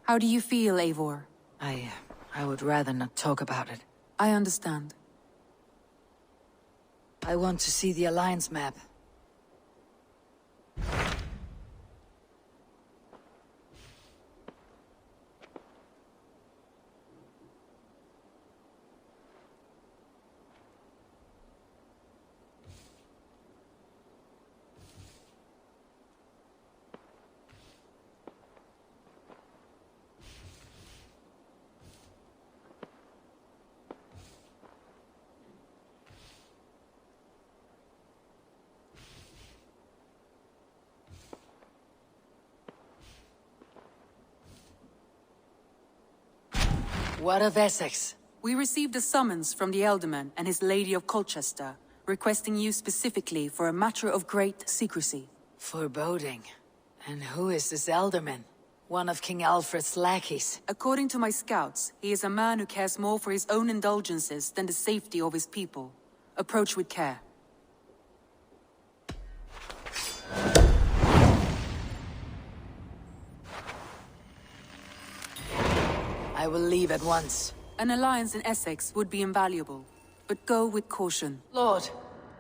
How do you feel, Eivor? I would rather not talk about it. I understand. I want to see the Alliance map. What of Essex? We received a summons from the Elderman and his Lady of Colchester, requesting you specifically for a matter of great secrecy. Foreboding. And who is this Elderman? One of King Alfred's lackeys. According to my scouts, he is a man who cares more for his own indulgences than the safety of his people. Approach with care. I will leave at once. An alliance in Essex would be invaluable, but go with caution. Lord.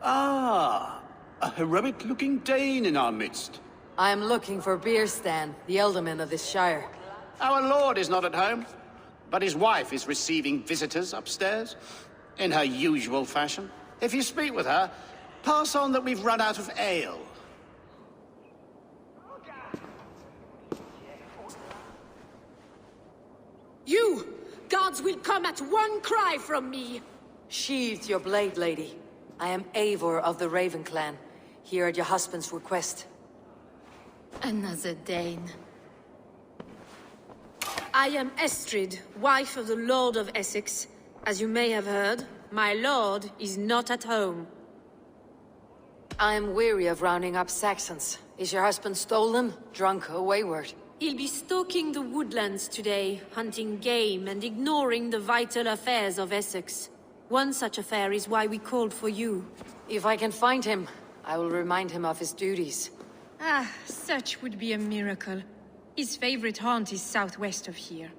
Ah, a heroic-looking Dane in our midst. I am looking for Beerstan, the Elderman of this shire. Our lord is not at home, but his wife is receiving visitors upstairs, in her usual fashion. If you speak with her, pass on that we've run out of ale. You! Guards will come at one cry from me! Sheathe your blade, lady. I am Eivor of the Raven clan, here at your husband's request. Another Dane. I am Estrid, wife of the Lord of Essex. As you may have heard, my lord is not at home. I am weary of rounding up Saxons. Is your husband stolen, drunk, or wayward? He'll be stalking the woodlands today, hunting game and ignoring the vital affairs of Essex. One such affair is why we called for you. If I can find him, I will remind him of his duties. Ah, such would be a miracle. His favorite haunt is southwest of here.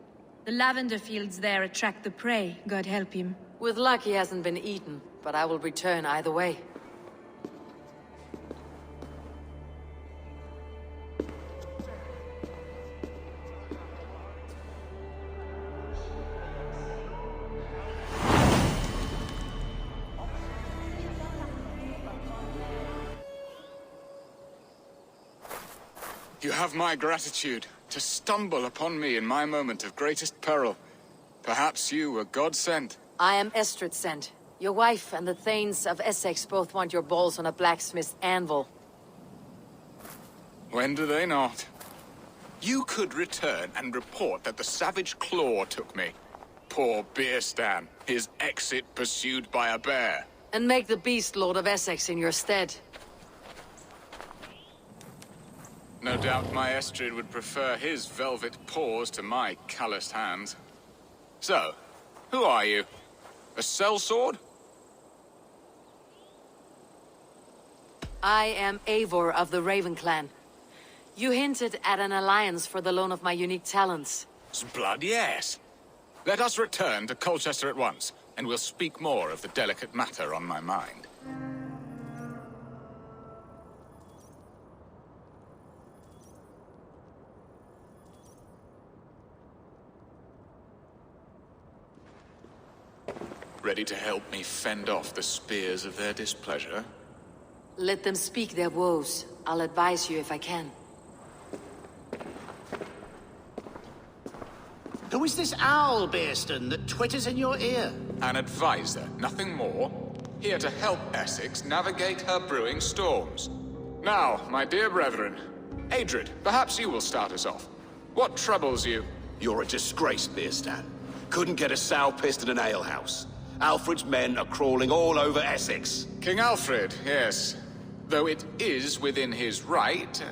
The lavender fields there attract the prey, God help him. With luck he hasn't been eaten, but I will return either way. You have my gratitude to stumble upon me in my moment of greatest peril. Perhaps you were God-sent. I am Estrid sent. Your wife and the Thanes of Essex both want your balls on a blacksmith's anvil. When do they not? You could return and report that the savage claw took me. Poor Beerstan, his exit pursued by a bear. And make the beast Lord of Essex in your stead. No doubt my Estrid would prefer his velvet paws to my calloused hands. So, who are you? A sellsword? I am Eivor of the Raven Clan. You hinted at an alliance for the loan of my unique talents. Blood, yes. Let us return to Colchester at once, and we'll speak more of the delicate matter on my mind. Ready to help me fend off the spears of their displeasure? Let them speak their woes. I'll advise you if I can. Who is this owl, Bearston, that twitters in your ear? An advisor, nothing more. Here to help Essex navigate her brewing storms. Now, my dear brethren, Adrid, perhaps you will start us off. What troubles you? You're a disgrace, Bearstan. Couldn't get a sow pissed at an alehouse. Alfred's men are crawling all over Essex. King Alfred, yes. Though it is within his right,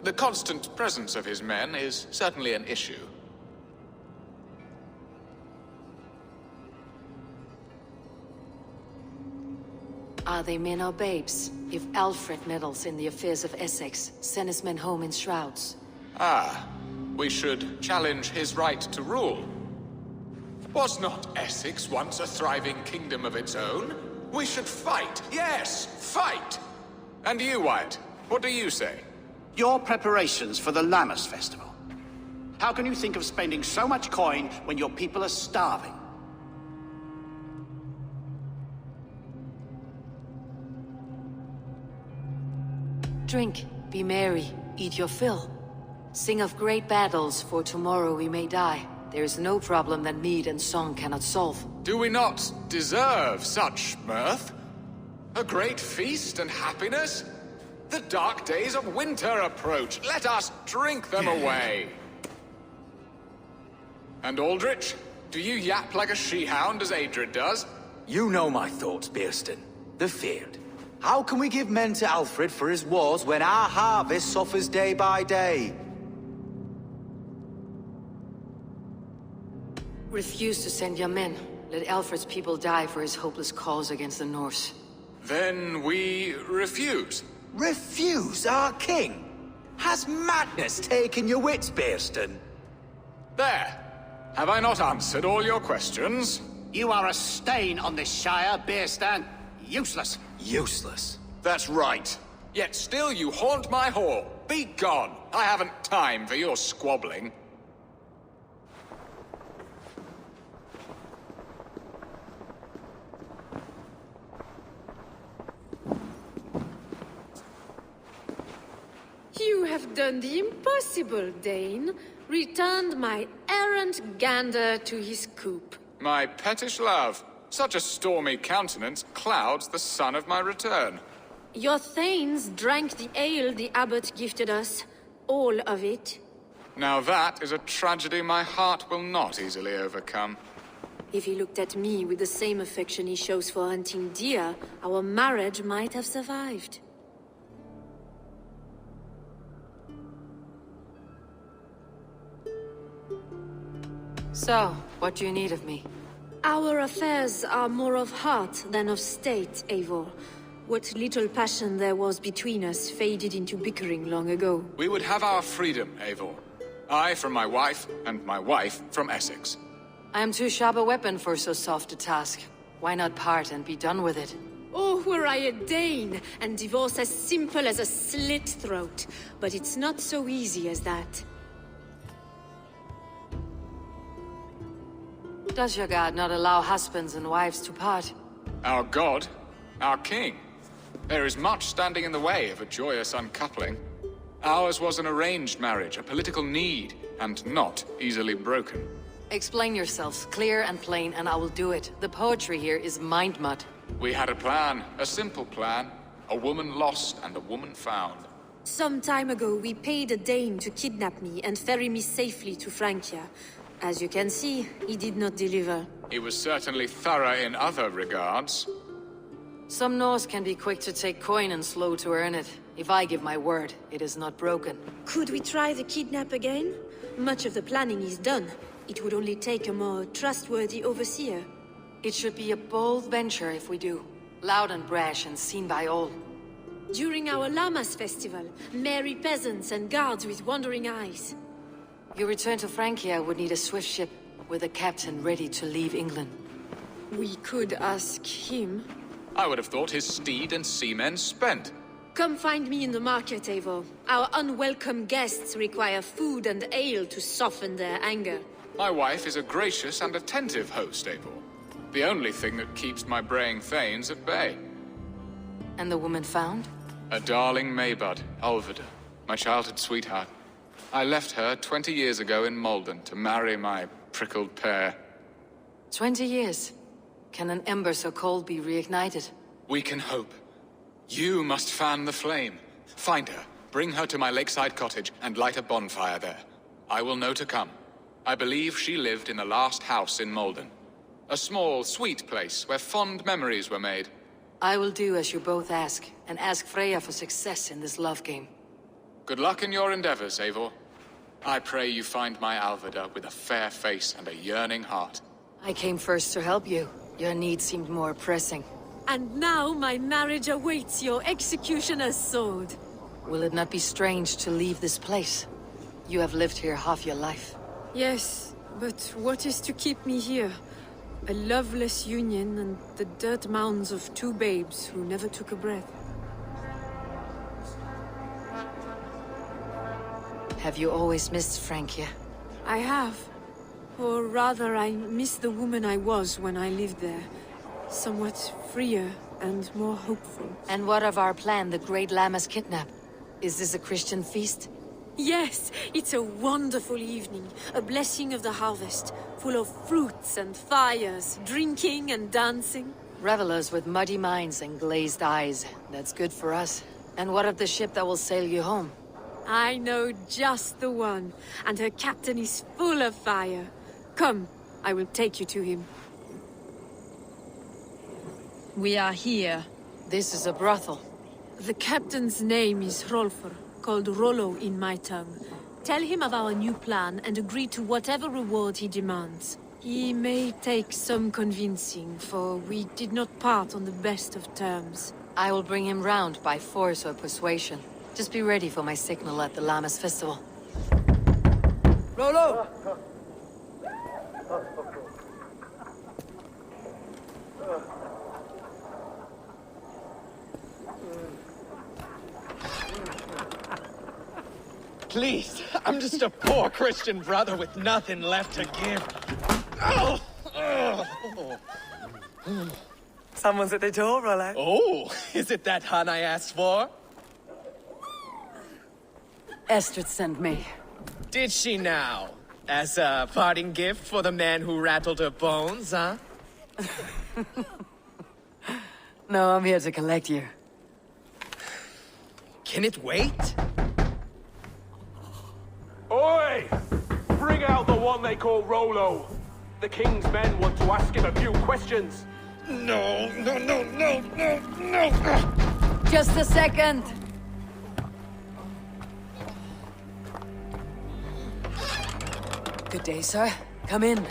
the constant presence of his men is certainly an issue. Are they men or babes? If Alfred meddles in the affairs of Essex, send his men home in shrouds. Ah, we should challenge his right to rule. Was not Essex once a thriving kingdom of its own? We should fight, yes, fight! And you, Wyatt, what do you say? Your preparations for the Lammas festival. How can you think of spending so much coin when your people are starving? Drink, be merry, eat your fill. Sing of great battles, for tomorrow we may die. There is no problem that mead and song cannot solve. Do we not deserve such mirth? A great feast and happiness? The dark days of winter approach. Let us drink them away. And Aldrich, do you yap like a she-hound as Adrid does? You know my thoughts, Bearston. The feared. How can we give men to Alfred for his wars when our harvest suffers day by day? Refuse to send your men. Let Alfred's people die for his hopeless cause against the Norse. Then we refuse. Refuse our king? Has madness taken your wits, Bearston? There. Have I not answered all your questions? You are a stain on this shire, Bearstan. Useless. Useless. That's right. Yet still you haunt my hall. Be gone. I haven't time for your squabbling. You have done the impossible, Dane. Returned my errant gander to his coop. My pettish love. Such a stormy countenance clouds the sun of my return. Your thanes drank the ale the abbot gifted us. All of it. Now that is a tragedy my heart will not easily overcome. If he looked at me with the same affection he shows for hunting deer, our marriage might have survived. So, what do you need of me? Our affairs are more of heart than of state, Eivor. What little passion there was between us faded into bickering long ago. We would have our freedom, Eivor. I from my wife, and my wife from Essex. I am too sharp a weapon for so soft a task. Why not part and be done with it? Oh, were I a Dane, and divorce as simple as a slit throat. But it's not so easy as that. Does your god not allow husbands and wives to part? Our god? Our king? There is much standing in the way of a joyous uncoupling. Ours was an arranged marriage, a political need, and not easily broken. Explain yourselves, clear and plain, and I will do it. The poetry here is mind mud. We had a plan, a simple plan. A woman lost and a woman found. Some time ago, we paid a Dane to kidnap me and ferry me safely to Francia. As you can see, he did not deliver. He was certainly thorough in other regards. Some Norse can be quick to take coin and slow to earn it. If I give my word, it is not broken. Could we try the kidnap again? Much of the planning is done. It would only take a more trustworthy overseer. It should be a bold venture if we do. Loud and brash and seen by all. During our Llamas festival, merry peasants and guards with wandering eyes. Your return to Francia would need a swift ship with a captain ready to leave England. We could ask him. I would have thought his steed and seamen spent. Come find me in the market, Eivor. Our unwelcome guests require food and ale to soften their anger. My wife is a gracious and attentive host, Eivor. The only thing that keeps my braying thanes at bay. And the woman found? A darling Maybud, Alvida, my childhood sweetheart. I left her 20 years ago in Malden to marry my prickled pear. 20 years. Can an ember so cold be reignited? We can hope. You must fan the flame. Find her, bring her to my lakeside cottage, and light a bonfire there. I will know to come. I believe she lived in the last house in Malden. A small, sweet place where fond memories were made. I will do as you both ask, and ask Freya for success in this love game. Good luck in your endeavors, Eivor. I pray you find my Alvida with a fair face and a yearning heart. I came first to help you. Your need seemed more pressing. And now my marriage awaits your executioner's sword. Will it not be strange to leave this place? You have lived here half your life. Yes, but what is to keep me here? A loveless union and the dirt mounds of two babes who never took a breath. Have you always missed Francia? I have. Or rather, I miss the woman I was when I lived there. Somewhat freer and more hopeful. And what of our plan, the Great Llamas Kidnap? Is this a Christian feast? Yes, it's a wonderful evening. A blessing of the harvest, full of fruits and fires, drinking and dancing. Revelers with muddy minds and glazed eyes. That's good for us. And what of the ship that will sail you home? I know just the one, and her captain is full of fire. Come, I will take you to him. We are here. This is a brothel. The captain's name is Hrolfr, called Rollo in my tongue. Tell him of our new plan and agree to whatever reward he demands. He may take some convincing, for we did not part on the best of terms. I will bring him round by force or persuasion. Just be ready for my signal at the Llamas Festival. Rollo! Please, I'm just a poor Christian brother with nothing left to give. Oh! Someone's at the door, Rollo. Oh, is it that hun I asked for? Estrid sent me. Did she now? As a parting gift for the man who rattled her bones, huh? No, I'm here to collect you. Can it wait? Oi! Bring out the one they call Rollo. The king's men want to ask him a few questions. No. Just a second. Good day, sir. Come in.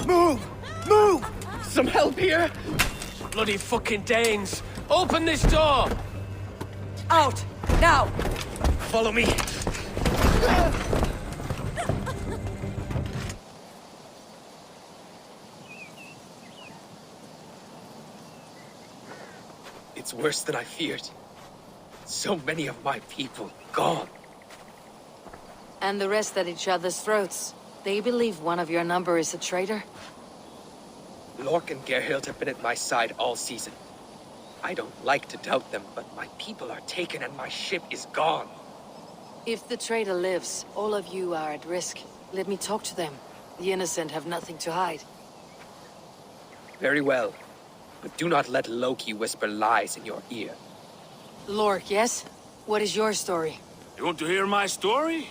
Move! Some help here? Bloody fucking Danes! Open this door! Out! Now! Follow me. It's worse than I feared. So many of my people gone. And the rest at each other's throats. They believe one of your number is a traitor? Lork and Gerhild have been at my side all season. I don't like to doubt them, but my people are taken and my ship is gone. If the traitor lives, all of you are at risk. Let me talk to them. The innocent have nothing to hide. Very well. But do not let Loki whisper lies in your ear. Lork, yes? What is your story? You want to hear my story?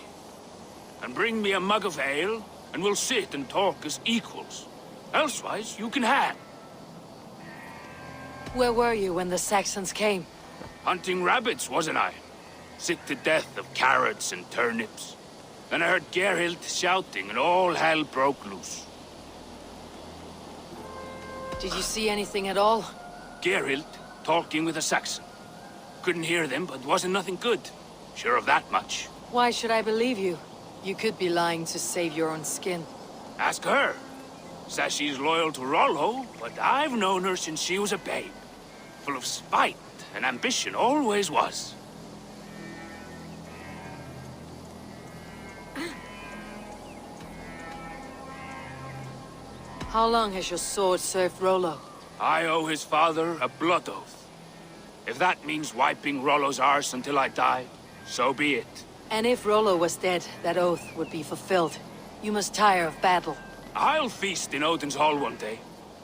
And bring me a mug of ale, and we'll sit and talk as equals. Elsewise, you can hang. Where were you when the Saxons came? Hunting rabbits, wasn't I? sick to death of carrots and turnips. Then I heard Gerhild shouting and all hell broke loose. Did you see anything at all? Gerhild talking with a Saxon. Couldn't hear them, but wasn't nothing good. Sure of that much. Why should I believe you? You could be lying to save your own skin. Ask her. Says she's loyal to Rollo, but I've known her since she was a babe. Full of spite and ambition, always was. How long has your sword served Rollo? I owe his father a blood oath. If that means wiping Rollo's arse until I die, so be it. And if Rollo was dead, that oath would be fulfilled. You must tire of battle. I'll feast in Odin's hall one day,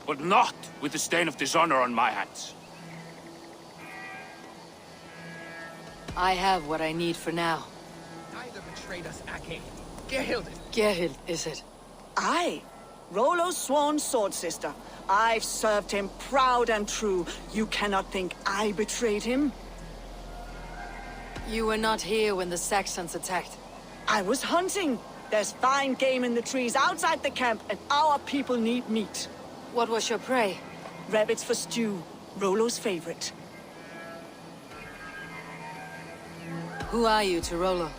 but not with the stain of dishonor on my hands. I have what I need for now. Neither betrayed us, Ake. Gerhild. Gerhild, is it? Aye. Rollo's sworn sword sister. I've served him proud and true. You cannot think I betrayed him? You were not here when the Saxons attacked. I was hunting. There's fine game in the trees outside the camp, and our people need meat. What was your prey? Rabbits for stew. Rollo's favorite. Who are you to Rollo?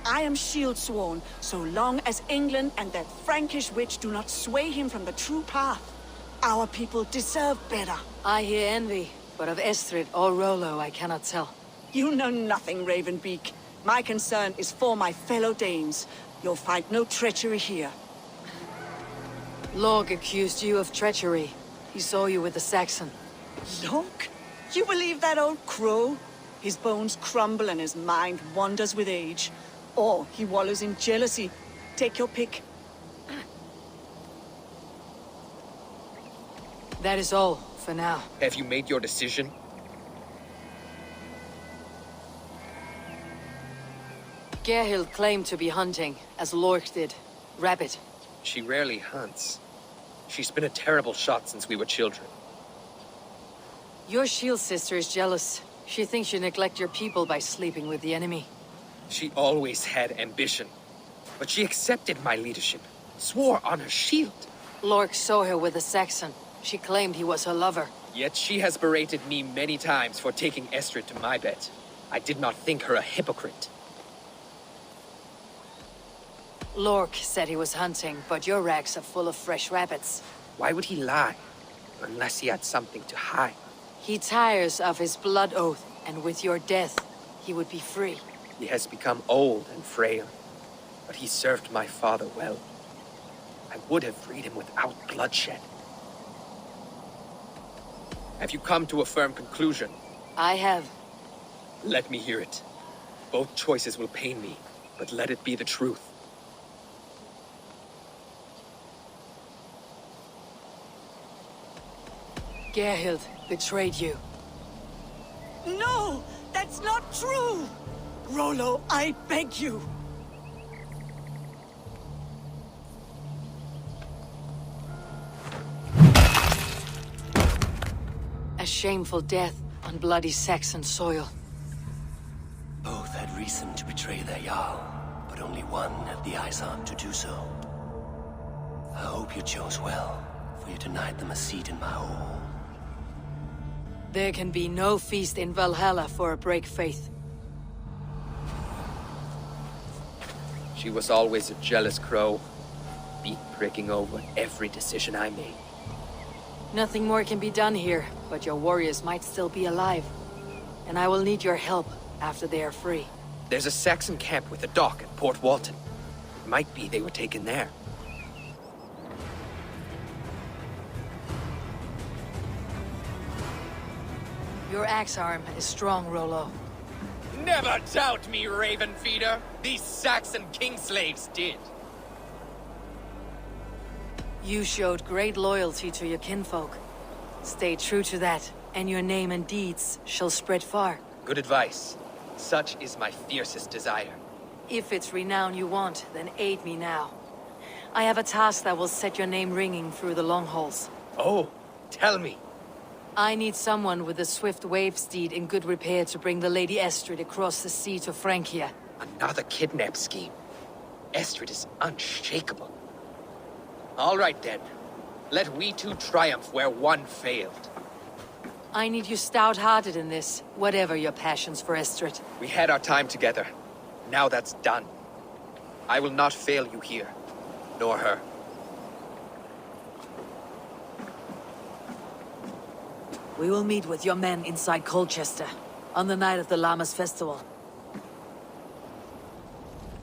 I am shield sworn, so long as England and that Frankish witch do not sway him from the true path. Our people deserve better. I hear envy, but of Estrid or Rollo I cannot tell. You know nothing, Ravenbeak. My concern is for my fellow Danes. You'll find no treachery here. Lorg accused you of treachery. He saw you with the Saxon. Lorg? You believe that old crow? His bones crumble and his mind wanders with age. Or he wallows in jealousy. Take your pick. That is all, for now. Have you made your decision? Gerhild claimed to be hunting, as Lorg did. Rabbit. She rarely hunts. She's been a terrible shot since we were children. Your shield sister is jealous. She thinks you neglect your people by sleeping with the enemy. She always had ambition. But she accepted my leadership. Swore on her shield. Lorg saw her with a Saxon. She claimed he was her lover. Yet she has berated me many times for taking Estrid to my bed. I did not think her a hypocrite. Lorg said he was hunting, but your racks are full of fresh rabbits. Why would he lie? Unless he had something to hide. He tires of his blood oath, and with your death, he would be free. He has become old and frail, but he served my father well. I would have freed him without bloodshed. Have you come to a firm conclusion? I have. Let me hear it. Both choices will pain me, but let it be the truth. Gerhild betrayed you. No! That's not true! Rollo, I beg you! A shameful death on bloody Saxon soil. Both had reason to betray their Jarl, but only one had the eyesight to do so. I hope you chose well, for you denied them a seat in my hall. There can be no feast in Valhalla for a break faith. She was always a jealous crow, beak pricking over every decision I made. Nothing more can be done here, but your warriors might still be alive. And I will need your help after they are free. There's a Saxon camp with a dock at Port Walton. It might be they were taken there. Your axe arm is strong, Rollo. Never doubt me, Raven Feeder. These Saxon kingslaves did. You showed great loyalty to your kinfolk. Stay true to that, and your name and deeds shall spread far. Good advice. Such is my fiercest desire. If it's renown you want, then aid me now. I have a task that will set your name ringing through the long halls. Oh, tell me. I need someone with a swift wave steed in good repair to bring the Lady Estrid across the sea to Francia. Another kidnap scheme. Estrid is unshakable. All right then. Let we two triumph where one failed. I need you stout-hearted in this, whatever your passions for Estrid. We had our time together. Now that's done. I will not fail you here, nor her. We will meet with your men inside Colchester on the night of the Llamas Festival.